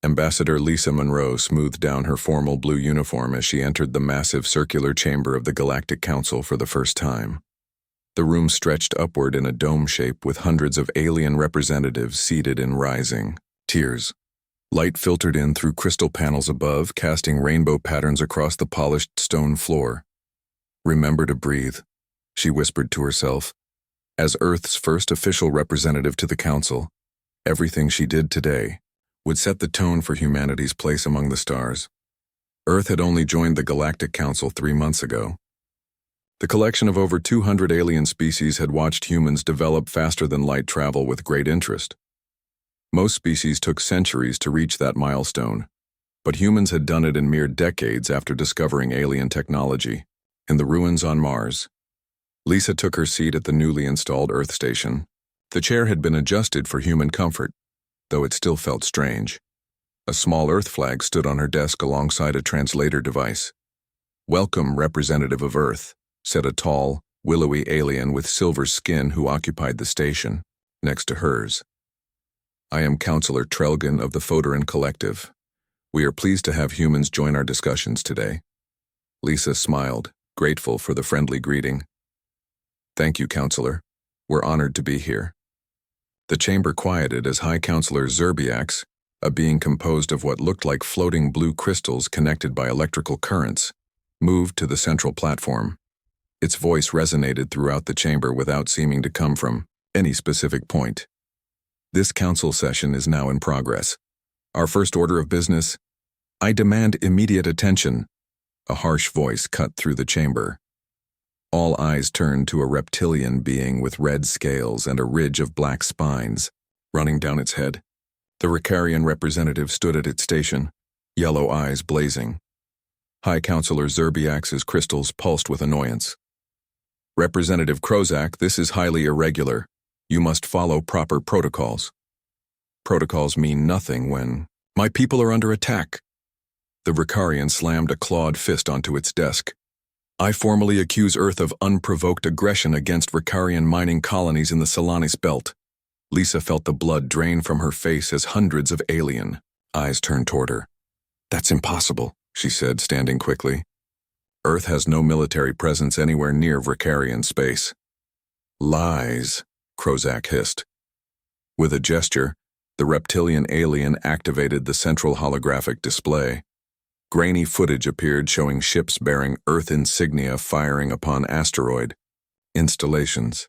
Ambassador Lisa Monroe smoothed down her formal blue uniform as she entered the massive circular chamber of the Galactic Council for the first time. The room stretched upward in a dome shape with hundreds of alien representatives seated in rising tiers. Light filtered in through crystal panels above, casting rainbow patterns across the polished stone floor. "Remember to breathe," she whispered to herself. As Earth's first official representative to the Council, everything she did today would set the tone for humanity's place among the stars. Earth had only joined the Galactic Council 3 months ago. The collection of over 200 alien species had watched humans develop faster than light travel with great interest. Most species took centuries to reach that milestone, but humans had done it in mere decades after discovering alien technology. In the ruins on Mars, Lisa took her seat at the newly installed Earth station. The chair had been adjusted for human comfort, though it still felt strange. A small Earth flag stood on her desk alongside a translator device. "Welcome, representative of Earth," said a tall, willowy alien with silver skin who occupied the station, next to hers. "I am Counselor Trelgan of the Photoran Collective. We are pleased to have humans join our discussions today." Lisa smiled, grateful for the friendly greeting. "Thank you, Counselor. We're honored to be here." The chamber quieted as High Counselor Zerbiax, a being composed of what looked like floating blue crystals connected by electrical currents, moved to the central platform. Its voice resonated throughout the chamber without seeming to come from any specific point. "This council session is now in progress. Our first order of business, I demand immediate attention." A harsh voice cut through the chamber. All eyes turned to a reptilian being with red scales and a ridge of black spines running down its head. The Ricarian representative stood at its station, yellow eyes blazing. High Counselor Zerbiax's crystals pulsed with annoyance. "Representative Krozak, this is highly irregular. You must follow proper protocols." "Protocols mean nothing when my people are under attack." The Ricarian slammed a clawed fist onto its desk. "I formally accuse Earth of unprovoked aggression against Ricarian mining colonies in the Solanis Belt." Lisa felt the blood drain from her face as hundreds of alien eyes turned toward her. "That's impossible," she said, standing quickly. "Earth has no military presence anywhere near Ricarian space." "Lies," Krozak hissed. With a gesture, the reptilian alien activated the central holographic display. Grainy footage appeared showing ships bearing Earth insignia firing upon asteroid installations.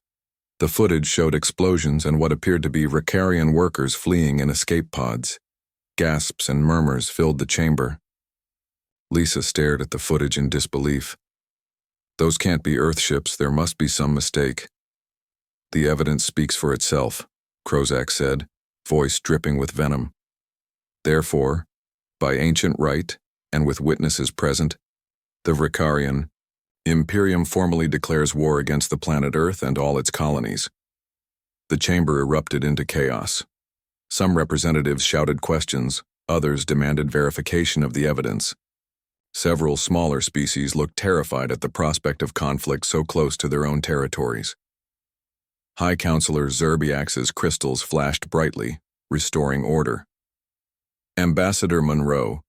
The footage showed explosions and what appeared to be Ricarian workers fleeing in escape pods. Gasps and murmurs filled the chamber. Lisa stared at the footage in disbelief. "Those can't be Earth ships, there must be some mistake." "The evidence speaks for itself," Krozak said, voice dripping with venom. "Therefore, by ancient right, and with witnesses present, the Ricarian Imperium formally declares war against the planet Earth and all its colonies." The chamber erupted into chaos. Some representatives shouted questions, others demanded verification of the evidence. Several smaller species looked terrified at the prospect of conflict so close to their own territories. High Counselor Zerbiax's crystals flashed brightly, restoring order. "Ambassador Monroe,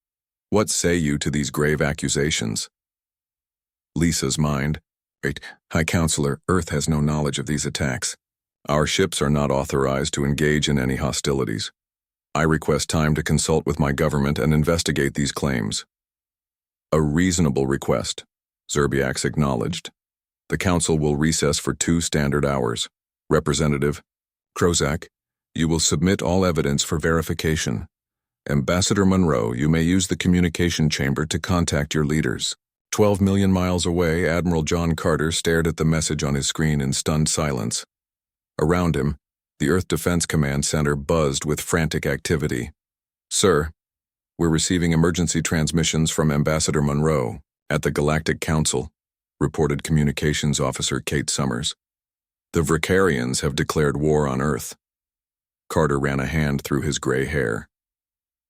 what say you to these grave accusations?" Lisa's mind. "Wait, High Counselor, Earth has no knowledge of these attacks. Our ships are not authorized to engage in any hostilities. I request time to consult with my government and investigate these claims." "A reasonable request," Zerbiax acknowledged. "The Council will recess for 2 standard hours. Representative Krozak, you will submit all evidence for verification. Ambassador Monroe, you may use the communication chamber to contact your leaders." 12 million miles away, Admiral John Carter stared at the message on his screen in stunned silence. Around him, the Earth Defense Command Center buzzed with frantic activity. "Sir, we're receiving emergency transmissions from Ambassador Monroe at the Galactic Council," reported Communications Officer Kate Summers. "The Ricarians have declared war on Earth." Carter ran a hand through his gray hair.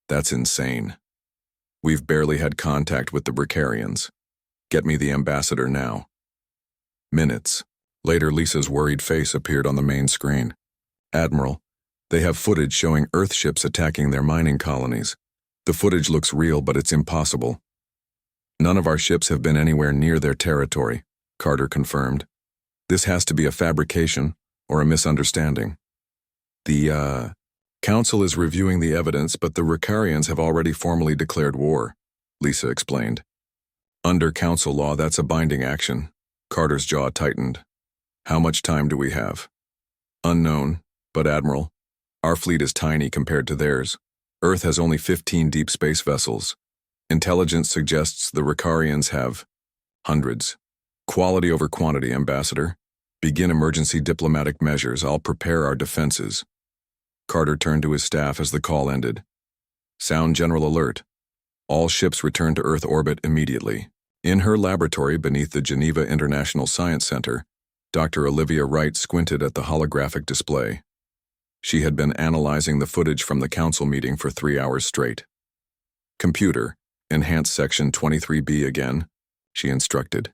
"That's insane. We've barely had contact with the Ricarians. Get me the ambassador now." Minutes later, Lisa's worried face appeared on the main screen. "Admiral, they have footage showing Earth ships attacking their mining colonies. The footage looks real, but it's impossible. None of our ships have been anywhere near their territory, Carter confirmed. This has to be a fabrication or a misunderstanding. The Council is reviewing the evidence, but the Ricarians have already formally declared war, Lisa explained. Under Council law, that's a binding action. Carter's jaw tightened. How much time do we have? Unknown, but Admiral, our fleet is tiny compared to theirs. Earth has only 15 deep space vessels. Intelligence suggests the Ricarians have hundreds. Quality over quantity, Ambassador. Begin emergency diplomatic measures. I'll prepare our defenses. Carter turned to his staff as the call ended. Sound general alert. All ships return to Earth orbit immediately. In her laboratory beneath the Geneva International Science Center, Dr. Olivia Wright squinted at the holographic display. She had been analyzing the footage from the council meeting for 3 hours straight. Computer, enhance section 23B again, she instructed.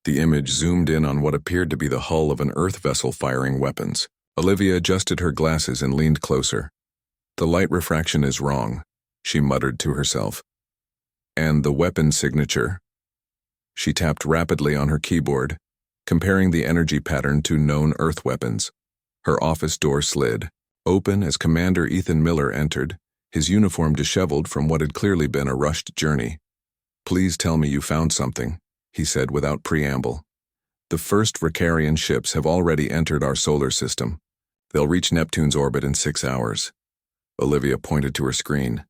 The image zoomed in on what appeared to be the hull of an Earth vessel firing weapons. Olivia adjusted her glasses and leaned closer. The light refraction is wrong, she muttered to herself. And the weapon signature? She tapped rapidly on her keyboard, comparing the energy pattern to known Earth weapons. Her office door slid open as Commander Ethan Miller entered, his uniform disheveled from what had clearly been a rushed journey. Please tell me you found something, he said without preamble. The first Ricarian ships have already entered our solar system. They'll reach Neptune's orbit in 6 hours. Olivia pointed to her screen.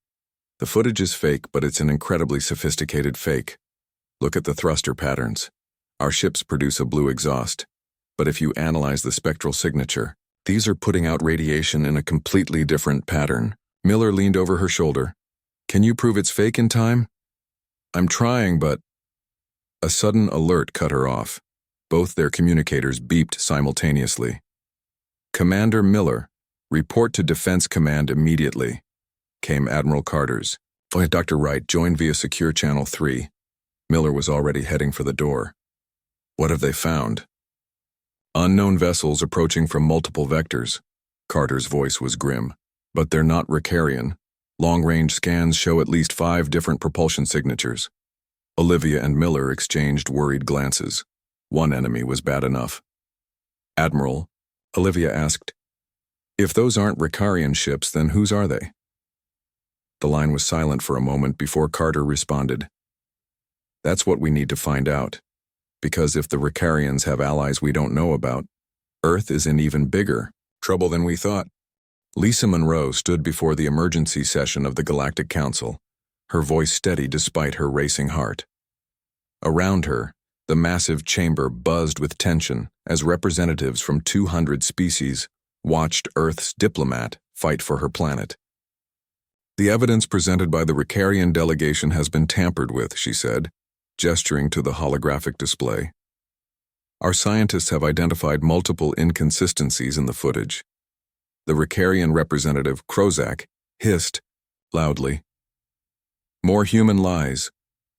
The footage is fake, but it's an incredibly sophisticated fake. Look at the thruster patterns. Our ships produce a blue exhaust, but if you analyze the spectral signature, these are putting out radiation in a completely different pattern. Miller leaned over her shoulder. Can you prove it's fake in time? I'm trying, but... A sudden alert cut her off. Both their communicators beeped simultaneously. Commander Miller, report to Defense Command immediately, came Admiral Carter's. Dr. Wright joined via Secure Channel 3. Miller was already heading for the door. What have they found? Unknown vessels approaching from multiple vectors. Carter's voice was grim. But they're not Ricarian. Long-range scans show at least 5 different propulsion signatures. Olivia and Miller exchanged worried glances. One enemy was bad enough. Admiral, Olivia asked, if those aren't Ricarian ships, then whose are they? The line was silent for a moment before Carter responded. That's what we need to find out. Because if the Ricarians have allies we don't know about, Earth is in even bigger trouble than we thought. Lisa Monroe stood before the emergency session of the Galactic Council, her voice steady despite her racing heart. Around her, the massive chamber buzzed with tension as representatives from 200 species watched Earth's diplomat fight for her planet. The evidence presented by the Ricarian delegation has been tampered with, she said, gesturing to the holographic display. Our scientists have identified multiple inconsistencies in the footage. The Ricarian representative, Krozak, hissed loudly. More human lies.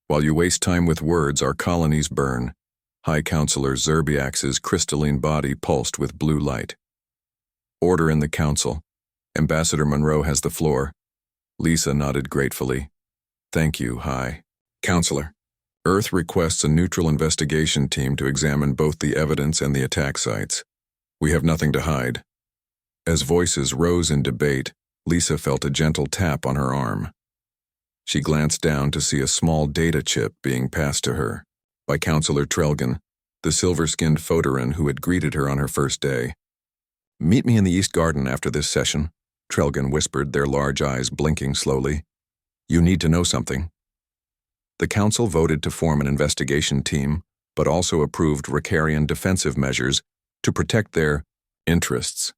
While you waste time with words, our colonies burn. High Counselor Zerbiak's crystalline body pulsed with blue light. Order in the council. Ambassador Monroe has the floor. Lisa nodded gratefully. Thank you, High Counselor. Earth requests a neutral investigation team to examine both the evidence and the attack sites. We have nothing to hide. As voices rose in debate, Lisa felt a gentle tap on her arm. She glanced down to see a small data chip being passed to her by Counselor Trelgan, the silver-skinned Photoran who had greeted her on her first day. Meet me in the East Garden after this session, Trelgan whispered, their large eyes blinking slowly. You need to know something. The council voted to form an investigation team, but also approved Ricarian defensive measures to protect their interests.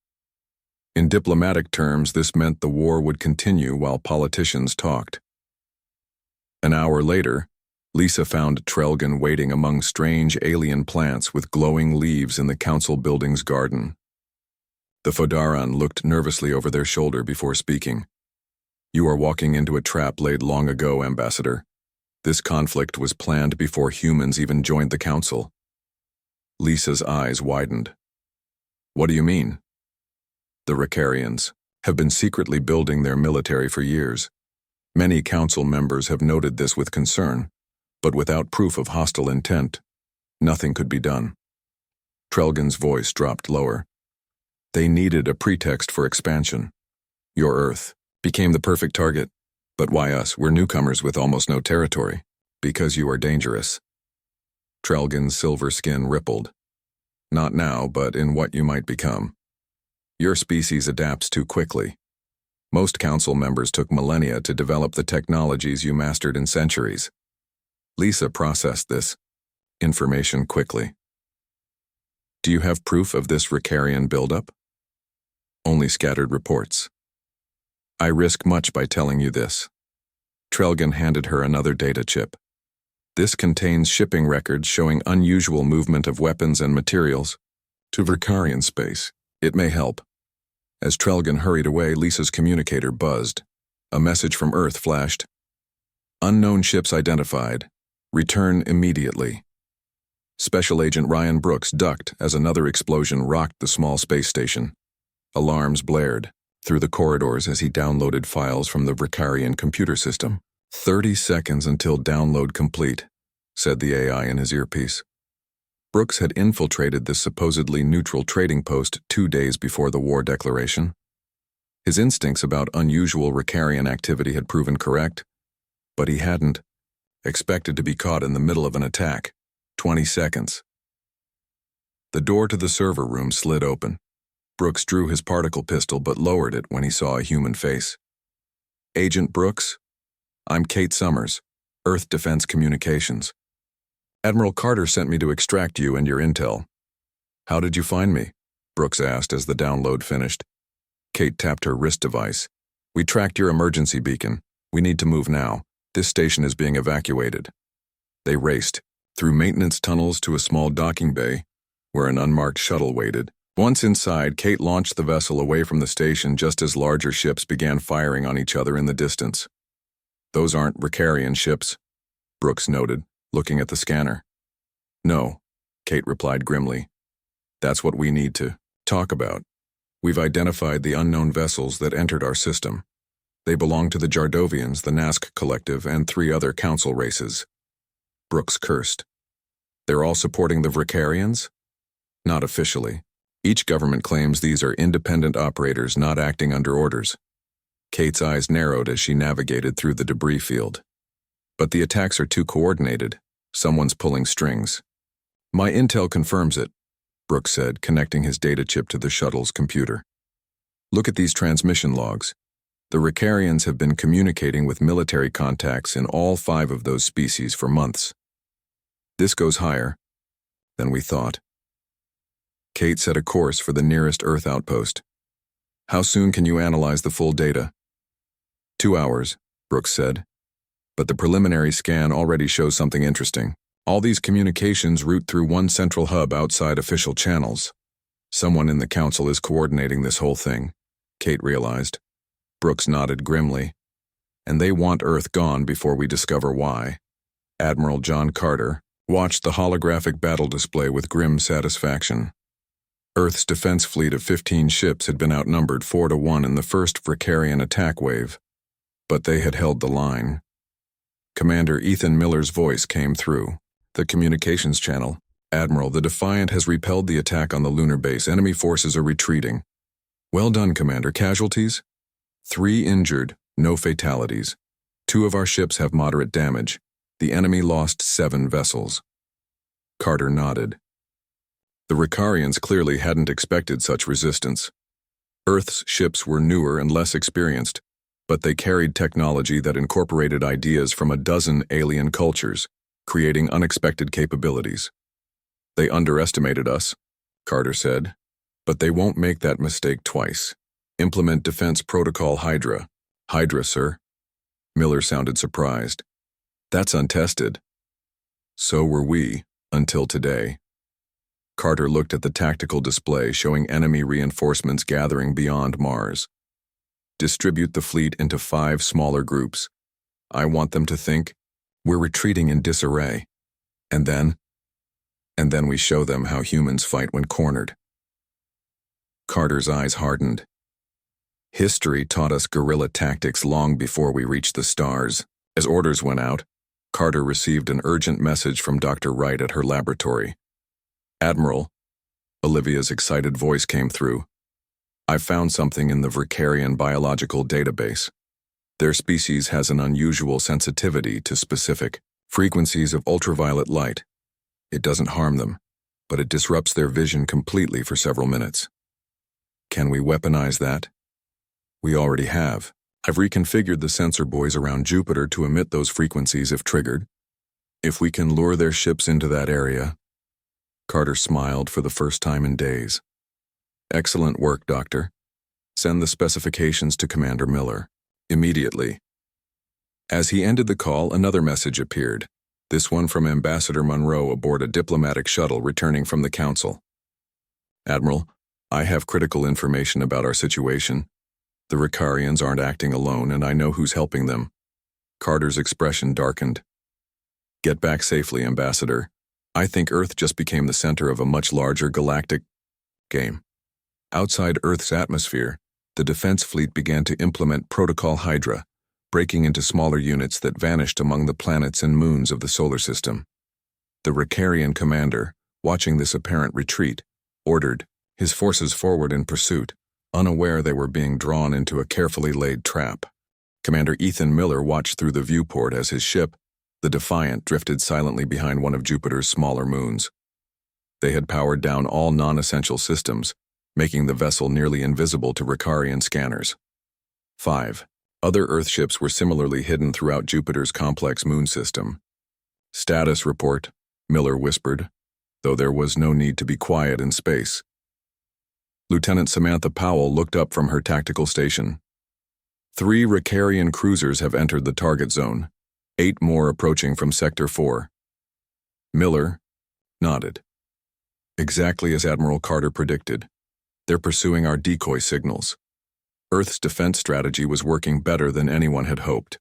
In diplomatic terms, this meant the war would continue while politicians talked. An hour later, Lisa found Trelgan waiting among strange alien plants with glowing leaves in the council building's garden. The Phodaran looked nervously over their shoulder before speaking. You are walking into a trap laid long ago, Ambassador. This conflict was planned before humans even joined the council. Lisa's eyes widened. What do you mean? The Ricarians have been secretly building their military for years. Many council members have noted this with concern, but without proof of hostile intent, nothing could be done. Trelgan's voice dropped lower. They needed a pretext for expansion. Your Earth became the perfect target. But why us? We're newcomers with almost no territory. Because you are dangerous. Trelgan's silver skin rippled. Not now, but in what you might become. Your species adapts too quickly. Most council members took millennia to develop the technologies you mastered in centuries. Lisa processed this information quickly. Do you have proof of this Ricarian buildup? Only scattered reports. I risk much by telling you this. Trelgan handed her another data chip. This contains shipping records showing unusual movement of weapons and materials to Ricarian space. It may help. As Trelgan hurried away, Lisa's communicator buzzed. A message from Earth flashed. Unknown ships identified. Return immediately. Special Agent Ryan Brooks ducked as another explosion rocked the small space station. Alarms blared through the corridors as he downloaded files from the Ricarian computer system. 30 seconds until download complete, said the AI in his earpiece. Brooks had infiltrated this supposedly neutral trading post 2 days before the war declaration. His instincts about unusual Ricarian activity had proven correct, but he hadn't expected to be caught in the middle of an attack. 20 seconds. The door to the server room slid open. Brooks drew his particle pistol but lowered it when he saw a human face. Agent Brooks? I'm Kate Summers, Earth Defense Communications. Admiral Carter sent me to extract you and your intel. How did you find me? Brooks asked as the download finished. Kate tapped her wrist device. We tracked your emergency beacon. We need to move now. This station is being evacuated. They raced through maintenance tunnels to a small docking bay where an unmarked shuttle waited. Once inside, Kate launched the vessel away from the station just as larger ships began firing on each other in the distance. Those aren't Ricarian ships, Brooks noted, looking at the scanner. No, Kate replied grimly. That's what we need to talk about. We've identified the unknown vessels that entered our system. They belong to the Jardovians, the Nask Collective, and 3 other council races. Brooks cursed. They're all supporting the Ricarians? Not officially. Each government claims these are independent operators not acting under orders. Kate's eyes narrowed as she navigated through the debris field. But the attacks are too coordinated. Someone's pulling strings. My intel confirms it, Brooks said, connecting his data chip to the shuttle's computer. Look at these transmission logs. The Ricarians have been communicating with military contacts in all 5 of those species for months. This goes higher than we thought. Kate set a course for the nearest Earth outpost. How soon can you analyze the full data? 2 hours, Brooks said. But the preliminary scan already shows something interesting. All these communications route through one central hub outside official channels. Someone in the council is coordinating this whole thing, Kate realized. Brooks nodded grimly. And they want Earth gone before we discover why. Admiral John Carter watched the holographic battle display with grim satisfaction. Earth's defense fleet of 15 ships had been outnumbered 4-1 in the first Ricarian attack wave. But they had held the line. Commander Ethan Miller's voice came through the communications channel. Admiral, the Defiant has repelled the attack on the lunar base. Enemy forces are retreating. Well done, Commander. Casualties? 3 injured, no fatalities. 2 of our ships have moderate damage. The enemy lost 7 vessels. Carter nodded. The Ricarians clearly hadn't expected such resistance. Earth's ships were newer and less experienced, but they carried technology that incorporated ideas from a dozen alien cultures, creating unexpected capabilities. They underestimated us, Carter said, but they won't make that mistake twice. Implement Defense Protocol Hydra. Hydra, sir. Miller sounded surprised. That's untested. So were we, until today. Carter looked at the tactical display showing enemy reinforcements gathering beyond Mars. Distribute the fleet into 5 smaller groups. I want them to think we're retreating in disarray. And then we show them how humans fight when cornered. Carter's eyes hardened. History taught us guerrilla tactics long before we reached the stars. As orders went out, Carter received an urgent message from Dr. Wright at her laboratory. "Admiral," Olivia's excited voice came through. "I've found something in the Vricarian biological database. Their species has an unusual sensitivity to specific frequencies of ultraviolet light. It doesn't harm them, but it disrupts their vision completely for several minutes. Can we weaponize that?" "We already have. I've reconfigured the sensor buoys around Jupiter to emit those frequencies if triggered. If we can lure their ships into that area." Carter smiled for the first time in days. "Excellent work, Doctor. Send the specifications to Commander Miller immediately." As he ended the call, another message appeared, this one from Ambassador Monroe aboard a diplomatic shuttle returning from the Council. "Admiral, I have critical information about our situation. The Ricarians aren't acting alone, and I know who's helping them." Carter's expression darkened. "Get back safely, Ambassador. I think Earth just became the center of a much larger galactic game." Outside Earth's atmosphere, the defense fleet began to implement Protocol Hydra, breaking into smaller units that vanished among the planets and moons of the solar system. The Ricarian commander, watching this apparent retreat, ordered his forces forward in pursuit, unaware they were being drawn into a carefully laid trap. Commander Ethan Miller watched through the viewport as his ship, the Defiant, drifted silently behind one of Jupiter's smaller moons. They had powered down all non-essential systems, making the vessel nearly invisible to Ricarian scanners. 5. Other Earth ships were similarly hidden throughout Jupiter's complex moon system. "Status report," Miller whispered, though there was no need to be quiet in space. Lieutenant Samantha Powell looked up from her tactical station. 3 Ricarian cruisers have entered the target zone, 8 more approaching from Sector 4. Miller nodded. "Exactly as Admiral Carter predicted. They're pursuing our decoy signals." Earth's defense strategy was working better than anyone had hoped.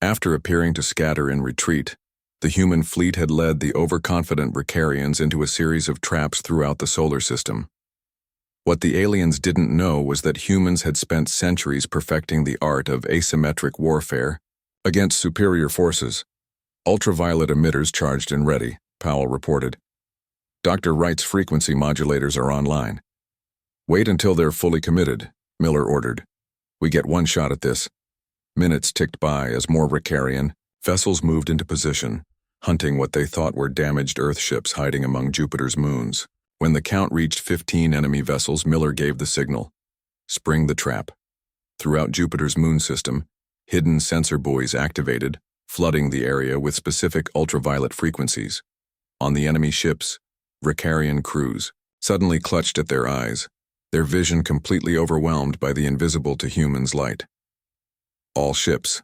After appearing to scatter in retreat, the human fleet had led the overconfident Ricarians into a series of traps throughout the solar system. What the aliens didn't know was that humans had spent centuries perfecting the art of asymmetric warfare against superior forces. "Ultraviolet emitters charged and ready," Powell reported. "Dr. Wright's frequency modulators are online." "Wait until they're fully committed," Miller ordered. "We get one shot at this." Minutes ticked by as more Ricarian vessels moved into position, hunting what they thought were damaged Earth ships hiding among Jupiter's moons. When the count reached 15 enemy vessels, Miller gave the signal. "Spring the trap." Throughout Jupiter's moon system, hidden sensor buoys activated, flooding the area with specific ultraviolet frequencies. On the enemy ships, Ricarian crews suddenly clutched at their eyes, their vision completely overwhelmed by the invisible to humans light. "All ships,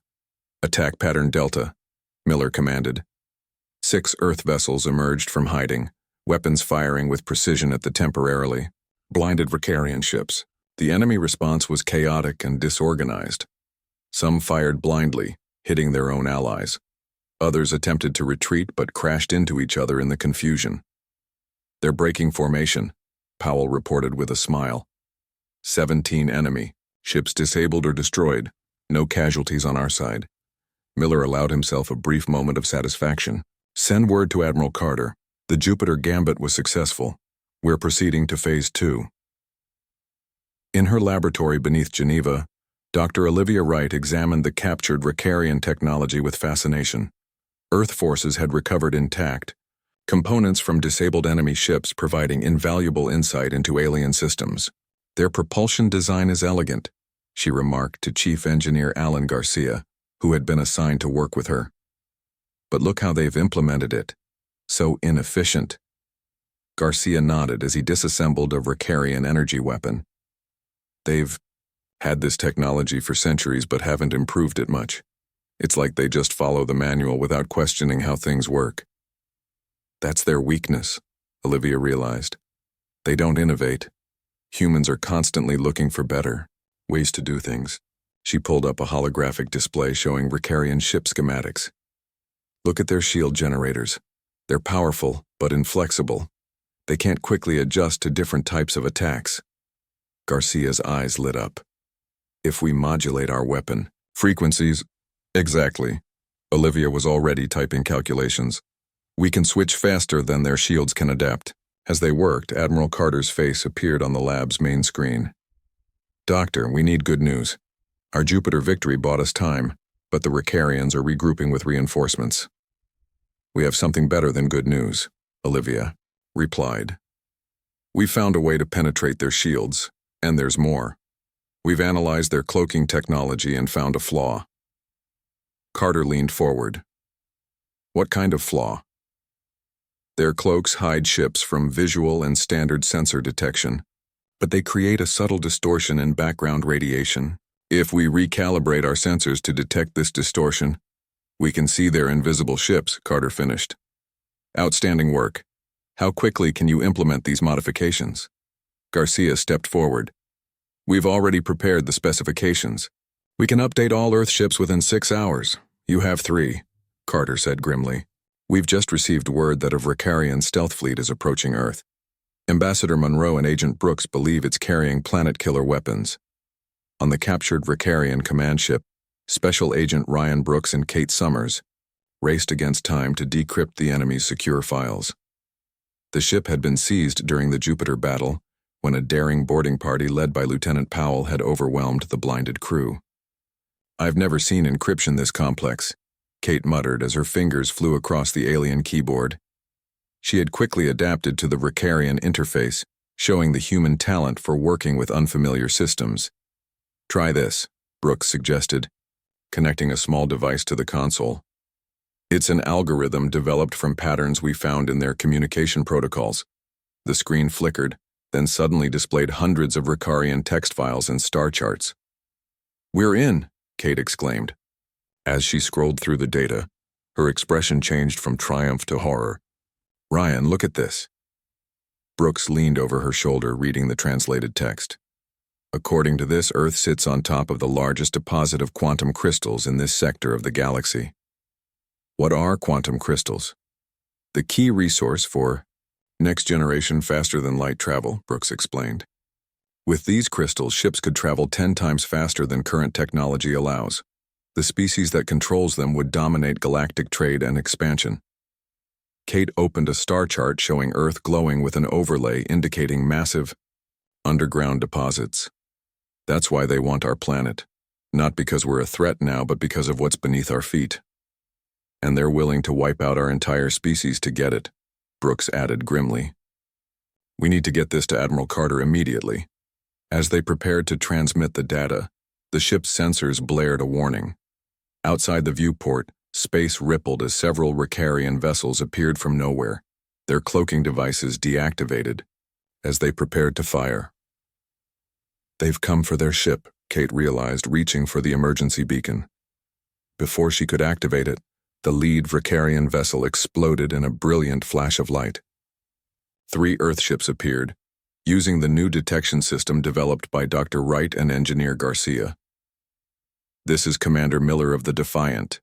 attack pattern Delta," Miller commanded. 6 Earth vessels emerged from hiding, weapons firing with precision at the temporarily blinded Ricarian ships. The enemy response was chaotic and disorganized. Some fired blindly, hitting their own allies. Others attempted to retreat but crashed into each other in the confusion. "They're breaking formation," Powell reported with a smile. 17 enemy ships disabled or destroyed, no casualties on our side. Miller allowed himself a brief moment of satisfaction. "Send word to Admiral Carter. The Jupiter Gambit was successful. We're proceeding to Phase 2. In her laboratory beneath Geneva, Dr. Olivia Wright examined the captured Ricarian technology with fascination. Earth forces had recovered intact, components from disabled enemy ships providing invaluable insight into alien systems. "Their propulsion design is elegant," she remarked to Chief Engineer Alan Garcia, who had been assigned to work with her. "But look how they've implemented it. So inefficient." Garcia nodded as he disassembled a Ricarian energy weapon. "They've had this technology for centuries but haven't improved it much. It's like they just follow the manual without questioning how things work." "That's their weakness," Olivia realized. "They don't innovate. Humans are constantly looking for better ways to do things." She pulled up a holographic display showing Ricarian ship schematics. "Look at their shield generators. They're powerful, but inflexible. They can't quickly adjust to different types of attacks." Garcia's eyes lit up. If we modulate our weapon frequencies. Exactly. Olivia was already typing calculations. We can switch faster than their shields can adapt. As they worked, Admiral Carter's face appeared on the lab's main screen. Doctor, we need good news. Our Jupiter victory bought us time, but the Ricarians are regrouping with reinforcements. We have something better than good news, Olivia replied. We found a way to penetrate their shields, and there's more. We've analyzed their cloaking technology and found a flaw. Carter leaned forward. What kind of flaw? Their cloaks hide ships from visual and standard sensor detection, but they create a subtle distortion in background radiation. If we recalibrate our sensors to detect this distortion, we can see their invisible ships, Carter finished. Outstanding work. How quickly can you implement these modifications? Garcia stepped forward. We've already prepared the specifications. We can update all Earth ships within 6 hours. You have 3, Carter said grimly. We've just received word that a Ricarian stealth fleet is approaching Earth. Ambassador Monroe and Agent Brooks believe it's carrying planet-killer weapons. On the captured Ricarian command ship, Special Agent Ryan Brooks and Kate Summers raced against time to decrypt the enemy's secure files. The ship had been seized during the Jupiter battle when a daring boarding party led by Lieutenant Powell had overwhelmed the blinded crew. I've never seen encryption this complex, Kate muttered as her fingers flew across the alien keyboard. She had quickly adapted to the Ricarian interface, showing the human talent for working with unfamiliar systems. Try this, Brooks suggested, connecting a small device to the console. It's an algorithm developed from patterns we found in their communication protocols. The screen flickered, then suddenly displayed hundreds of Ricarian text files and star charts. We're in, Kate exclaimed. As she scrolled through the data, her expression changed from triumph to horror. Ryan, look at this. Brooks leaned over her shoulder, reading the translated text. According to this, Earth sits on top of the largest deposit of quantum crystals in this sector of the galaxy. What are quantum crystals? The key resource for next-generation faster-than-light travel, Brooks explained. With these crystals, ships could travel 10 times faster than current technology allows. The species that controls them would dominate galactic trade and expansion. Kate opened a star chart showing Earth glowing with an overlay indicating massive underground deposits. That's why they want our planet. Not because we're a threat now, but because of what's beneath our feet. And they're willing to wipe out our entire species to get it, Brooks added grimly. We need to get this to Admiral Carter immediately. As they prepared to transmit the data, the ship's sensors blared a warning. Outside the viewport, space rippled as several Ricarian vessels appeared from nowhere, their cloaking devices deactivated, as they prepared to fire. They've come for their ship, Kate realized, reaching for the emergency beacon. Before she could activate it, the lead Ricarian vessel exploded in a brilliant flash of light. 3 Earthships appeared, using the new detection system developed by Dr. Wright and Engineer Garcia. This is Commander Miller of the Defiant,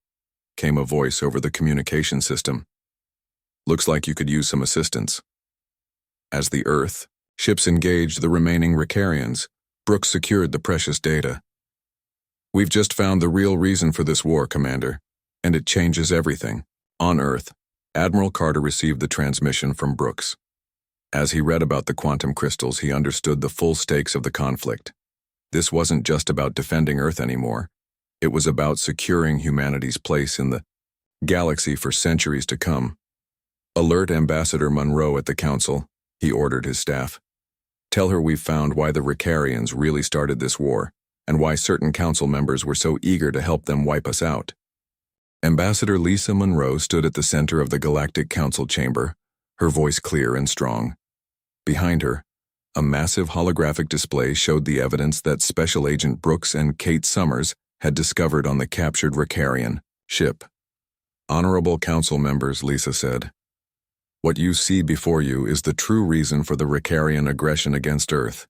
came a voice over the communication system. Looks like you could use some assistance. As the Earth ships engaged the remaining Ricarians, Brooks secured the precious data. We've just found the real reason for this war, Commander, and it changes everything. On Earth, Admiral Carter received the transmission from Brooks. As he read about the quantum crystals, he understood the full stakes of the conflict. This wasn't just about defending Earth anymore. It was about securing humanity's place in the galaxy for centuries to come. Alert Ambassador Monroe at the Council, he ordered his staff. Tell her we've found why the Ricarians really started this war, and why certain council members were so eager to help them wipe us out. Ambassador Lisa Monroe stood at the center of the Galactic Council chamber, her voice clear and strong. Behind her, a massive holographic display showed the evidence that Special Agent Brooks and Kate Summers had discovered on the captured Ricarian ship. Honorable council members, Lisa said. What you see before you is the true reason for the Ricarian aggression against Earth.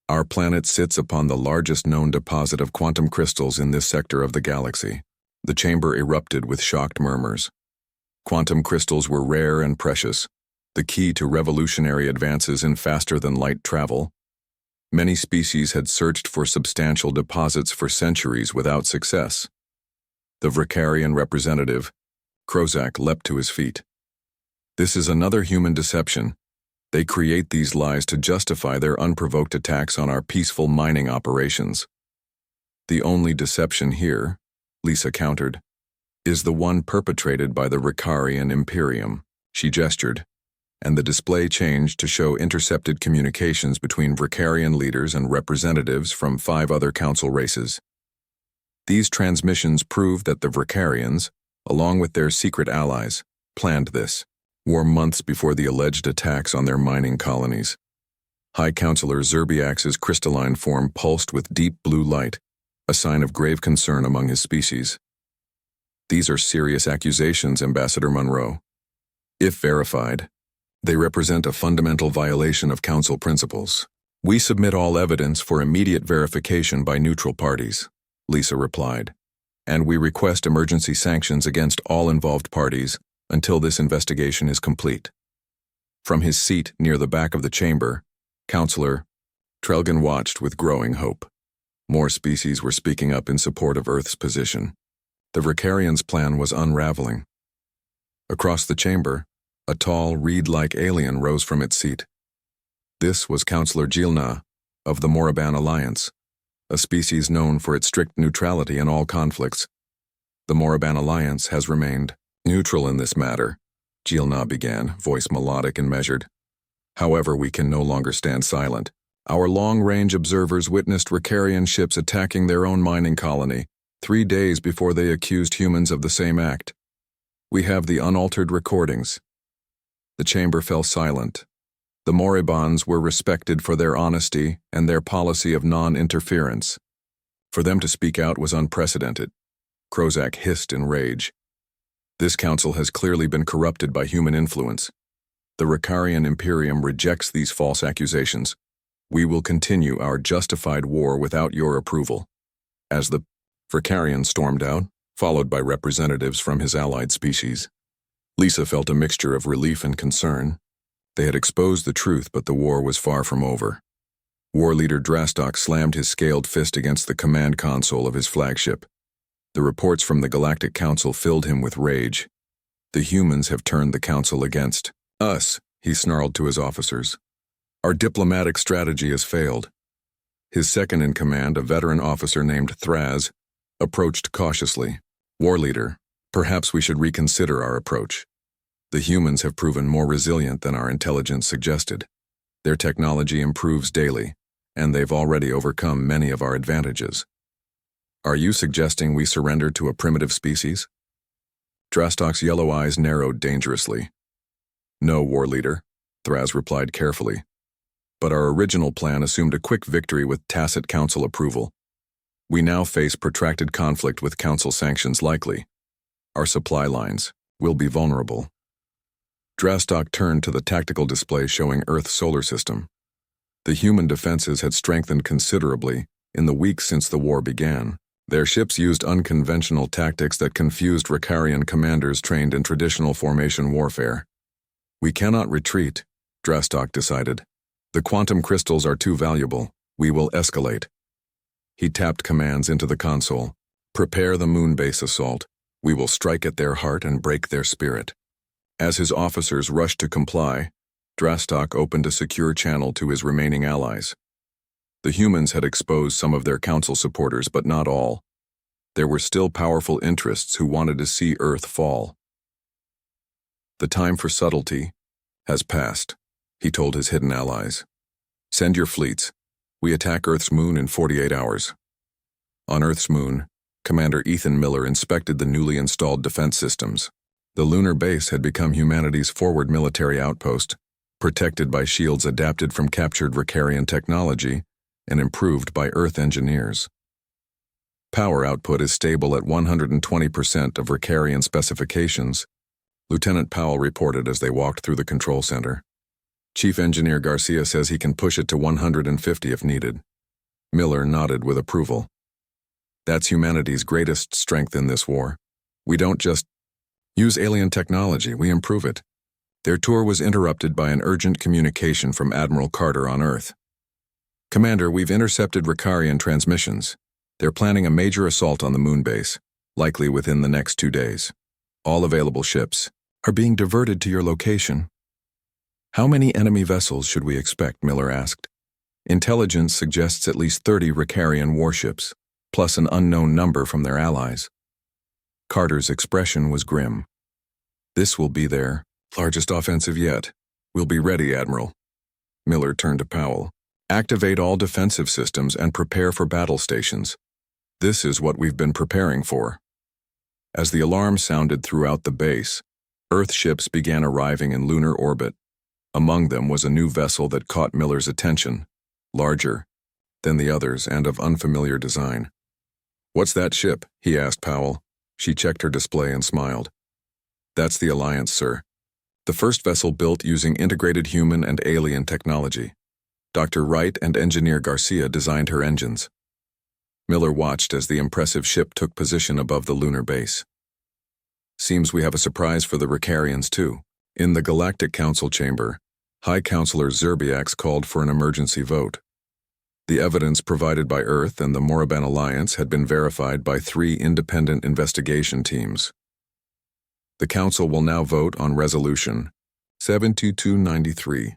Our planet sits upon the largest known deposit of quantum crystals in this sector of the galaxy. The chamber erupted with shocked murmurs. Quantum crystals were rare and precious, the key to revolutionary advances in faster-than-light travel. Many species had searched for substantial deposits for centuries without success. The Vricarian representative, Krozak, leapt to his feet. This is another human deception. They create these lies to justify their unprovoked attacks on our peaceful mining operations. The only deception here, Lisa countered, is the one perpetrated by the Vricarian Imperium. She gestured, and the display changed to show intercepted communications between Vricarian leaders and representatives from 5 other council races. These transmissions prove that the Vricarians, along with their secret allies, planned this war months before the alleged attacks on their mining colonies. High Councilor Zerbiax's crystalline form pulsed with deep blue light, a sign of grave concern among his species. These are serious accusations, Ambassador Monroe. If verified, they represent a fundamental violation of Council principles. We submit all evidence for immediate verification by neutral parties, Lisa replied, and we request emergency sanctions against all involved parties until this investigation is complete. From his seat near the back of the chamber, Councilor Trelgan watched with growing hope. More species were speaking up in support of Earth's position. The Vricarians' plan was unraveling. Across the chamber, a tall, reed-like alien rose from its seat. This was Councilor Jilna of the Moraban Alliance, a species known for its strict neutrality in all conflicts. The Moraban Alliance has remained neutral in this matter, Jilna began, voice melodic and measured. However, we can no longer stand silent. Our long-range observers witnessed Vricarian ships attacking their own mining colony 3 days before they accused humans of the same act. We have the unaltered recordings. The chamber fell silent. The Moribans were respected for their honesty and their policy of non-interference. For them to speak out was unprecedented. Krozak hissed in rage. This council has clearly been corrupted by human influence. The Vricarian Imperium rejects these false accusations. We will continue our justified war without your approval. As the Vricarian stormed out, followed by representatives from his allied species, Lisa felt a mixture of relief and concern. They had exposed the truth, but the war was far from over. War leader Drastok slammed his scaled fist against the command console of his flagship. The reports from the Galactic Council filled him with rage. The humans have turned the Council against us, he snarled to his officers. Our diplomatic strategy has failed. His second-in-command, a veteran officer named Thraz, approached cautiously. War leader, perhaps we should reconsider our approach. The humans have proven more resilient than our intelligence suggested. Their technology improves daily, and they've already overcome many of our advantages. Are you suggesting we surrender to a primitive species? Drastok's yellow eyes narrowed dangerously. No, war leader, Thraz replied carefully. But our original plan assumed a quick victory with tacit council approval. We now face protracted conflict with council sanctions likely. Our supply lines will be vulnerable. Drastok turned to the tactical display showing Earth's solar system. The human defenses had strengthened considerably in the weeks since the war began. Their ships used unconventional tactics that confused Vricarian commanders trained in traditional formation warfare. We cannot retreat, Drastok decided. The quantum crystals are too valuable. We will escalate. He tapped commands into the console. Prepare the moon base assault. We will strike at their heart and break their spirit. As his officers rushed to comply, Drastok opened a secure channel to his remaining allies. The humans had exposed some of their council supporters, but not all. There were still powerful interests who wanted to see Earth fall. The time for subtlety has passed, he told his hidden allies. Send your fleets. We attack Earth's moon in 48 hours. On Earth's moon, Commander Ethan Miller inspected the newly installed defense systems. The lunar base had become humanity's forward military outpost, protected by shields adapted from captured Vricarian technology and improved by Earth engineers. Power output is stable at 120% of Vricarian specifications, Lieutenant Powell reported as they walked through the control center. Chief Engineer Garcia says he can push it to 150 if needed. Miller nodded with approval. That's humanity's greatest strength in this war. We don't just use alien technology, we improve it. Their tour was interrupted by an urgent communication from Admiral Carter on Earth. Commander, we've intercepted Ricarian transmissions. They're planning a major assault on the moon base, likely within the next 2 days. All available ships are being diverted to your location. How many enemy vessels should we expect? Miller asked. Intelligence suggests at least 30 Ricarian warships, plus an unknown number from their allies. Carter's expression was grim. This will be their largest offensive yet. We'll be ready, Admiral. Miller turned to Powell. Activate all defensive systems and prepare for battle stations. This is what we've been preparing for. As the alarm sounded throughout the base, Earth ships began arriving in lunar orbit. Among them was a new vessel that caught Miller's attention, larger than the others and of unfamiliar design. What's that ship? He asked Powell. She checked her display and smiled. That's the Alliance, sir. The first vessel built using integrated human and alien technology. Dr. Wright and Engineer Garcia designed her engines. Miller watched as the impressive ship took position above the lunar base. Seems we have a surprise for the Ricarians, too. In the Galactic Council chamber, High Counselor Zerbiax called for an emergency vote. The evidence provided by Earth and the Moraban Alliance had been verified by 3 independent investigation teams. The Council will now vote on Resolution 72293,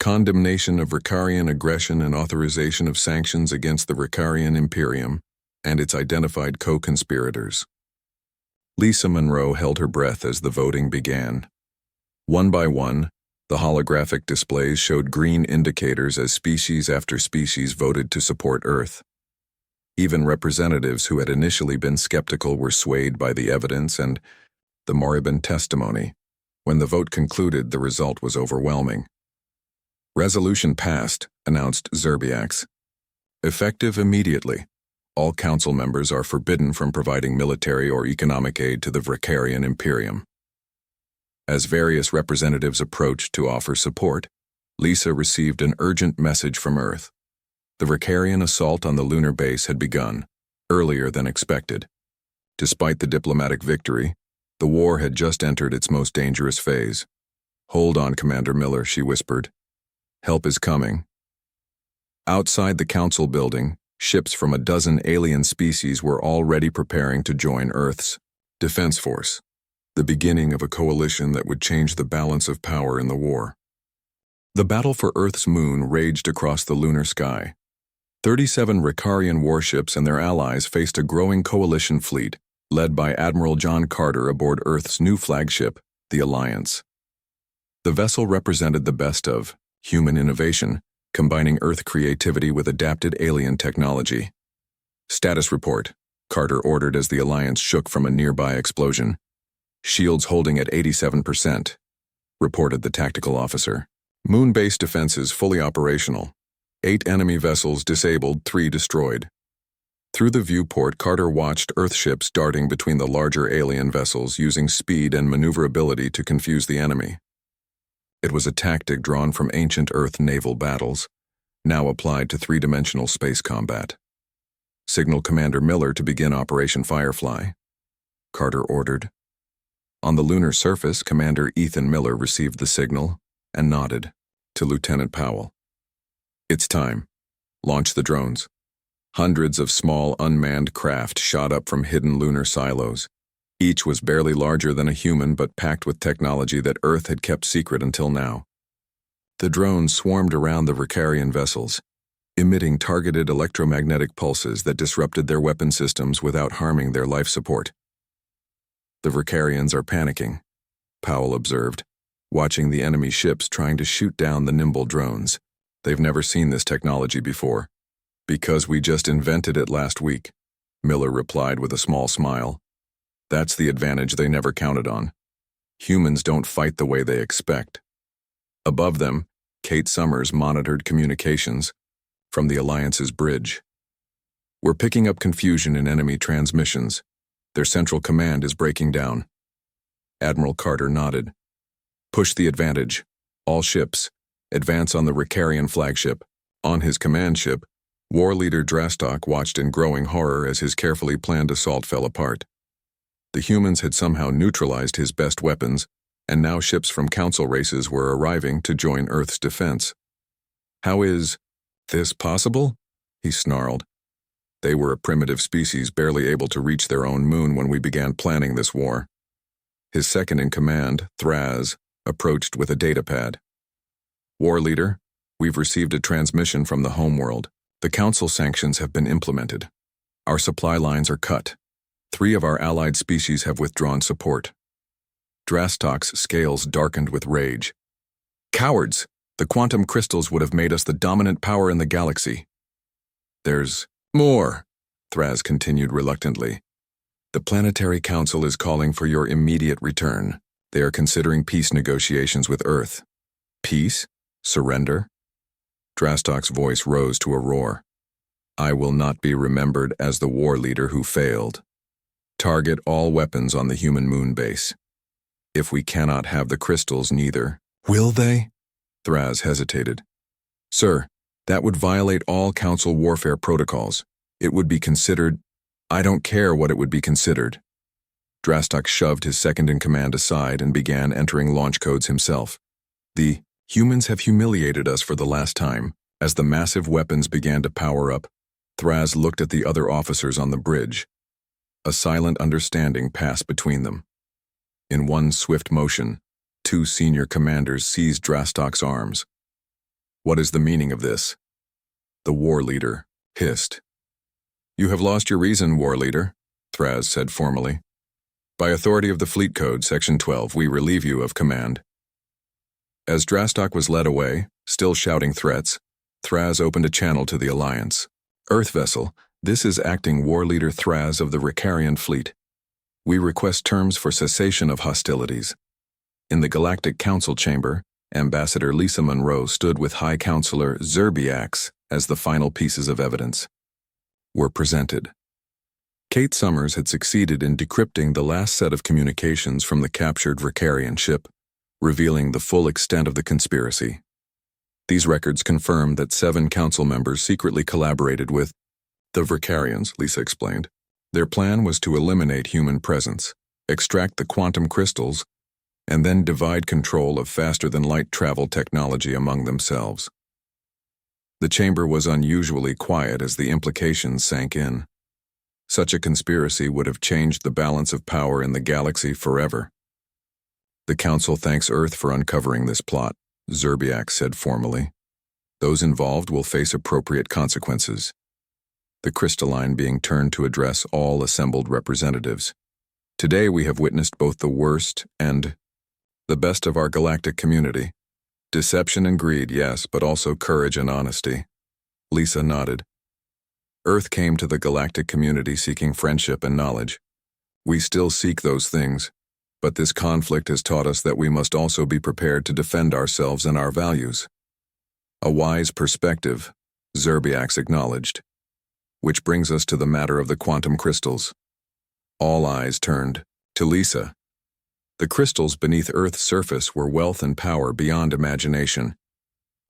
condemnation of Ricarian aggression and authorization of sanctions against the Ricarian Imperium and its identified co-conspirators. Lisa Monroe held her breath as the voting began. One by one, the holographic displays showed green indicators as species after species voted to support Earth. Even representatives who had initially been skeptical were swayed by the evidence and the Moraban testimony. When the vote concluded, the result was overwhelming. Resolution passed, announced Zerbiax. Effective immediately. All council members are forbidden from providing military or economic aid to the Ricarian Imperium. As various representatives approached to offer support, Lisa received an urgent message from Earth. The Ricarian assault on the lunar base had begun, earlier than expected. Despite the diplomatic victory, the war had just entered its most dangerous phase. Hold on, Commander Miller, she whispered. Help is coming. Outside the council building, ships from a dozen alien species were already preparing to join Earth's defense force, the beginning of a coalition that would change the balance of power in the war. The battle for Earth's moon raged across the lunar sky. 37 Ricarian warships and their allies faced a growing coalition fleet, led by Admiral John Carter aboard Earth's new flagship, the Alliance. The vessel represented the best of human innovation, combining Earth creativity with adapted alien technology. Status report, Carter ordered as the Alliance shook from a nearby explosion. Shields holding at 87%, reported the tactical officer. Moon-based defenses fully operational. 8 enemy vessels disabled, 3 destroyed. Through the viewport, Carter watched Earth ships darting between the larger alien vessels, using speed and maneuverability to confuse the enemy. It was a tactic drawn from ancient Earth naval battles, now applied to 3-dimensional space combat. Signal Commander Miller to begin Operation Firefly, Carter ordered. On the lunar surface, Commander Ethan Miller received the signal and nodded to Lieutenant Powell. It's time. Launch the drones. Hundreds of small unmanned craft shot up from hidden lunar silos. Each was barely larger than a human but packed with technology that Earth had kept secret until now. The drones swarmed around the Ricarian vessels, emitting targeted electromagnetic pulses that disrupted their weapon systems without harming their life support. The Ricarians are panicking, Powell observed, watching the enemy ships trying to shoot down the nimble drones. They've never seen this technology before. Because we just invented it last week, Miller replied with a small smile. That's the advantage they never counted on. Humans don't fight the way they expect. Above them, Kate Summers monitored communications from the Alliance's bridge. We're picking up confusion in enemy transmissions. Their central command is breaking down. Admiral Carter nodded. Push the advantage. All ships, advance on the Ricarian flagship. On his command ship, War Leader Drastok watched in growing horror as his carefully planned assault fell apart. The humans had somehow neutralized his best weapons, and now ships from council races were arriving to join Earth's defense. How is This possible? He snarled. They were a primitive species barely able to reach their own moon when we began planning this war. His second-in-command, Thraz, approached with a datapad. War leader, we've received a transmission from the homeworld. The council sanctions have been implemented. Our supply lines are cut. 3 of our allied species have withdrawn support. Drastok's scales darkened with rage. Cowards! The quantum crystals would have made us the dominant power in the galaxy. There's more, Thraz continued reluctantly. The Planetary Council is calling for your immediate return. They are considering peace negotiations with Earth. Peace? Surrender? Drastok's voice rose to a roar. I will not be remembered as the war leader who failed. Target all weapons on the human moon base. If we cannot have the crystals, neither. Will they? Thraz hesitated. Sir, that would violate all Council warfare protocols. It would be considered. I don't care what it would be considered. Drastok shoved his second-in-command aside and began entering launch codes himself. The humans have humiliated us for the last time. As the massive weapons began to power up, Thraz looked at the other officers on the bridge. A silent understanding passed between them. In one swift motion, 2 senior commanders seized Drastok's arms. What is the meaning of this? The war leader hissed. You have lost your reason, war leader, Thraz said formally. By authority of the Fleet Code, Section 12, we relieve you of command. As Drastok was led away, still shouting threats, Thraz opened a channel to the Alliance. Earth vessel, this is Acting War Leader Thraz of the Ricarian Fleet. We request terms for cessation of hostilities. In the Galactic Council chamber, Ambassador Lisa Monroe stood with High Counselor Zerbiax as the final pieces of evidence were presented. Kate Summers had succeeded in decrypting the last set of communications from the captured Ricarian ship, revealing the full extent of the conspiracy. These records confirmed that 7 council members secretly collaborated with the Ricarians, Lisa explained. Their plan was to eliminate human presence, extract the quantum crystals, and then divide control of faster-than-light travel technology among themselves. The chamber was unusually quiet as the implications sank in. Such a conspiracy would have changed the balance of power in the galaxy forever. The Council thanks Earth for uncovering this plot, Zerbiak said formally. Those involved will face appropriate consequences. The crystalline being turned to address all assembled representatives. Today we have witnessed both the worst and the best of our galactic community. Deception and greed, yes, but also courage and honesty. Lisa nodded. Earth came to the galactic community seeking friendship and knowledge. We still seek those things, but this conflict has taught us that we must also be prepared to defend ourselves and our values. A wise perspective, Zerbiax acknowledged. Which brings us to the matter of the quantum crystals. All eyes turned to Lisa. The crystals beneath Earth's surface were wealth and power beyond imagination.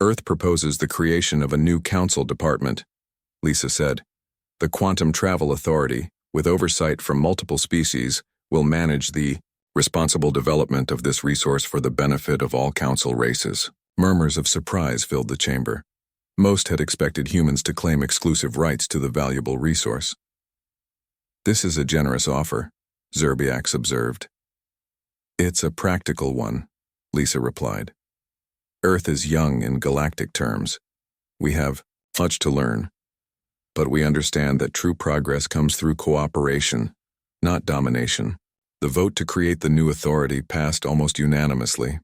Earth proposes the creation of a new council department, Lisa said. The Quantum Travel Authority, with oversight from multiple species, will manage the responsible development of this resource for the benefit of all council races. Murmurs of surprise filled the chamber. Most had expected humans to claim exclusive rights to the valuable resource. This is a generous offer, Zerbiax observed. It's a practical one, Lisa replied. Earth is young in galactic terms. We have much to learn, but we understand that true progress comes through cooperation, not domination. The vote to create the new authority passed almost unanimously.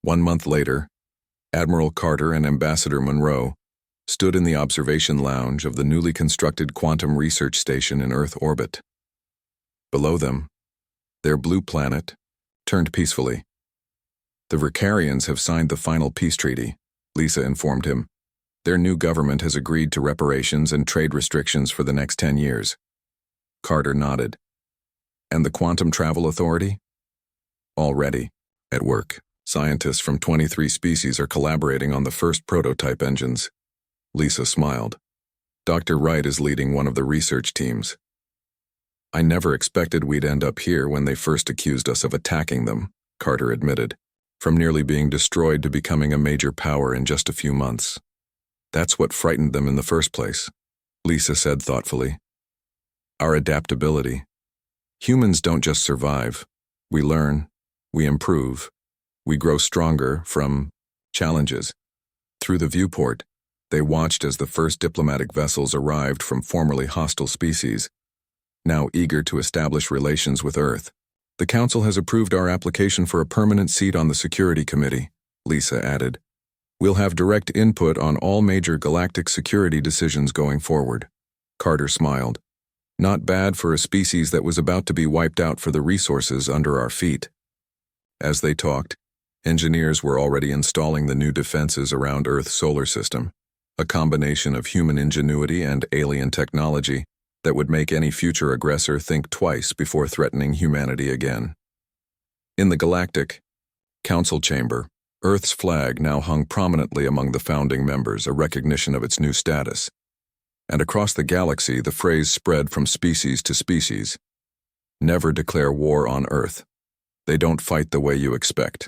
1 month later, Admiral Carter and Ambassador Monroe stood in the observation lounge of the newly constructed quantum research station in Earth orbit. Below them, their blue planet turned peacefully. The Ricarians have signed the final peace treaty, Lisa informed him. Their new government has agreed to reparations and trade restrictions for the next 10 years. Carter nodded. And the Quantum Travel Authority? Already at work. Scientists from 23 species are collaborating on the first prototype engines. Lisa smiled. Dr. Wright is leading one of the research teams. I never expected we'd end up here when they first accused us of attacking them, Carter admitted, from nearly being destroyed to becoming a major power in just a few months. That's what frightened them in the first place, Lisa said thoughtfully. Our adaptability. Humans don't just survive. We learn, we improve, we grow stronger from challenges. Through the viewport, they watched as the first diplomatic vessels arrived from formerly hostile species, now eager to establish relations with Earth. The Council has approved our application for a permanent seat on the Security Committee, Lisa added. We'll have direct input on all major galactic security decisions going forward. Carter smiled. Not bad for a species that was about to be wiped out for the resources under our feet. As they talked, engineers were already installing the new defenses around Earth's solar system, a combination of human ingenuity and alien technology that would make any future aggressor think twice before threatening humanity again. In the Galactic Council chamber, Earth's flag now hung prominently among the founding members, a recognition of its new status. And across the galaxy, the phrase spread from species to species. Never declare war on Earth. They don't fight the way you expect.